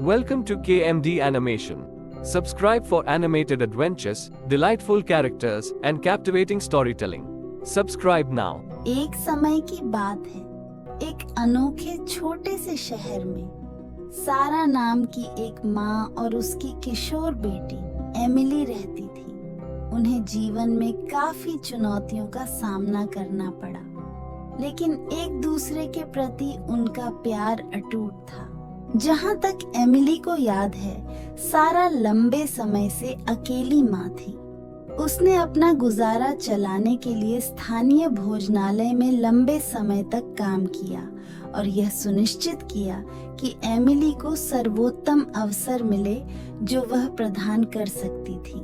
Welcome to KMD Animation. Subscribe for animated adventures, delightful characters, and captivating storytelling. Subscribe now. एक समय की बात है, एक अनोखे छोटे से शहर में सारा नाम की एक माँ और उसकी किशोर बेटी एमिली रहती थी। उन्हें जीवन में काफी चुनौतियों का सामना करना पड़ा, लेकिन एक दूसरे के प्रति उनका प्यार अटूट था। जहाँ तक एमिली को याद है, सारा लंबे समय से अकेली माँ थी। उसने अपना गुजारा चलाने के लिए स्थानीय भोजनालय में लंबे समय तक काम किया और यह सुनिश्चित किया कि एमिली को सर्वोत्तम अवसर मिले जो वह प्रदान कर सकती थी।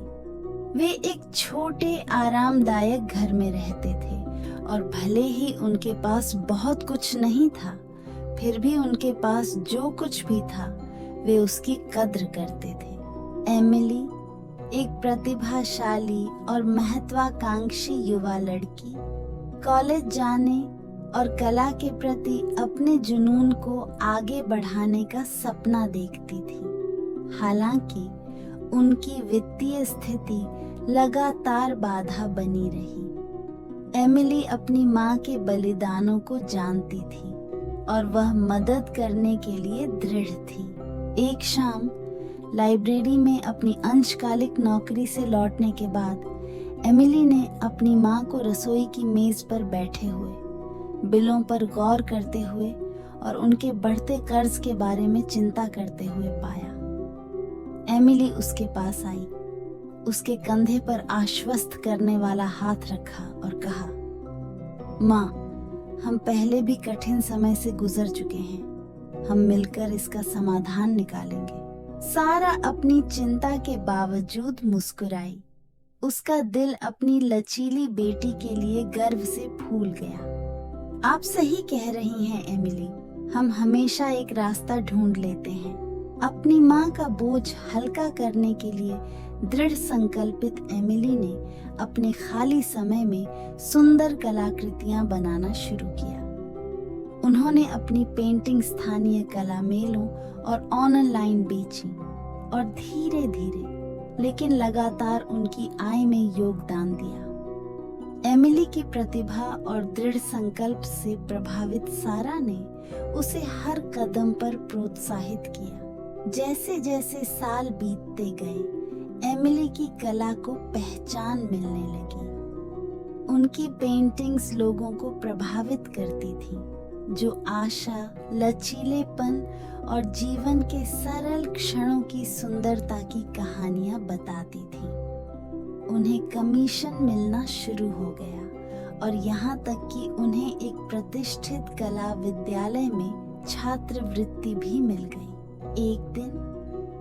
वे एक छोटे आरामदायक घर में रहते थे और भले ही उनके पास बहुत कुछ नहीं था, फिर भी उनके पास जो कुछ भी था वे उसकी कद्र करते थे। एमिली एक प्रतिभाशाली और महत्वाकांक्षी युवा लड़की, कॉलेज जाने और कला के प्रति अपने जुनून को आगे बढ़ाने का सपना देखती थी। हालांकि उनकी वित्तीय स्थिति लगातार बाधा बनी रही। एमिली अपनी माँ के बलिदानों को जानती थी और वह मदद करने के लिए दृढ़ थी। एक शाम लाइब्रेरी में अपनी अंशकालिक नौकरी से लौटने के बाद एमिली ने अपनी माँ को रसोई की मेज पर बैठे हुए, बिलों पर गौर करते हुए और उनके बढ़ते कर्ज के बारे में चिंता करते हुए पाया। एमिली उसके पास आई, उसके कंधे पर आश्वस्त करने वाला हाथ रखा और कहा, माँ, हम पहले भी कठिन समय से गुजर चुके हैं। हम मिलकर इसका समाधान निकालेंगे। सारा अपनी चिंता के बावजूद मुस्कुराई। उसका दिल अपनी लचीली बेटी के लिए गर्व से फूल गया। आप सही कह रही हैं एमिली, हम हमेशा एक रास्ता ढूंढ लेते हैं। अपनी माँ का बोझ हल्का करने के लिए दृढ़ संकल्पित एमिली ने अपने खाली समय में सुंदर कलाकृतियां बनाना शुरू किया। उन्होंने अपनी पेंटिंग स्थानीय कला मेलों और ऑनलाइन बेची और धीरे धीरे लेकिन लगातार उनकी आय में योगदान दिया। एमिली की प्रतिभा और दृढ़ संकल्प से प्रभावित सारा ने उसे हर कदम पर प्रोत्साहित किया। जैसे जैसे साल बीतते गए, एमिली की कला को पहचान मिलने लगी। उनकी पेंटिंग्स लोगों को प्रभावित करती थी, जो आशा, लचीलेपन और जीवन के सरल क्षणों की सुंदरता की कहानियां बताती थी। उन्हें कमीशन मिलना शुरू हो गया और यहाँ तक कि उन्हें एक प्रतिष्ठित कला विद्यालय में छात्रवृत्ति भी मिल गई। एक दिन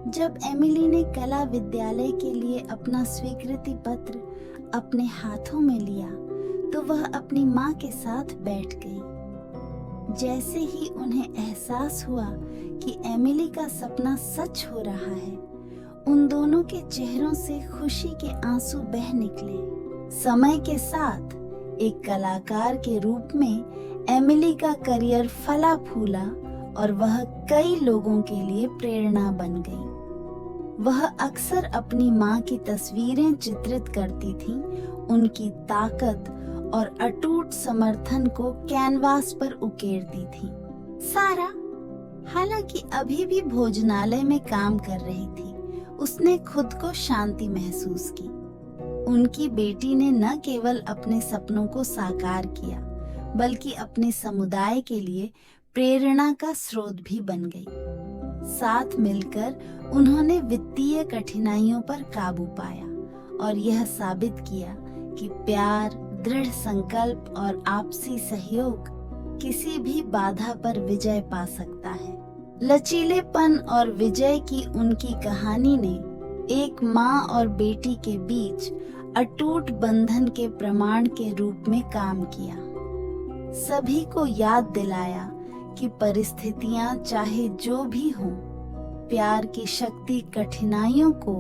जब एमिली ने कला विद्यालय के लिए अपना स्वीकृति पत्र अपने हाथों में लिया, तो वह अपनी माँ के साथ बैठ गई। जैसे ही उन्हें एहसास हुआ कि एमिली का सपना सच हो रहा है, उन दोनों के चेहरों से खुशी के आंसू बह निकले। समय के साथ एक कलाकार के रूप में एमिली का करियर फला फूला और वह कई लोगों के लिए प्रेरणा बन गई। वह अक्सर अपनी माँ की तस्वीरें चित्रित करती थी, उनकी ताकत और अटूट समर्थन को कैनवास पर उकेरती थी। सारा, हालांकि अभी भी भोजनालय में काम कर रही थी, उसने खुद को शांति महसूस की। उनकी बेटी ने न केवल अपने सपनों को साकार किया, बल्कि अपने समुदाय के लिए प्रेरणा का स्रोत भी बन गई। साथ मिलकर उन्होंने वित्तीय कठिनाइयों पर काबू पाया और यह साबित किया कि प्यार, दृढ़ संकल्प और आपसी सहयोग किसी भी बाधा पर विजय पा सकता है। लचीलेपन और विजय की उनकी कहानी ने एक माँ और बेटी के बीच अटूट बंधन के प्रमाण के रूप में काम किया। सभी को याद दिलाया कि परिस्थितियां चाहे जो भी हों, प्यार की शक्ति कठिनाइयों को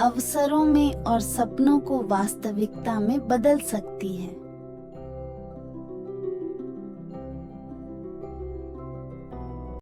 अवसरों में और सपनों को वास्तविकता में बदल सकती है।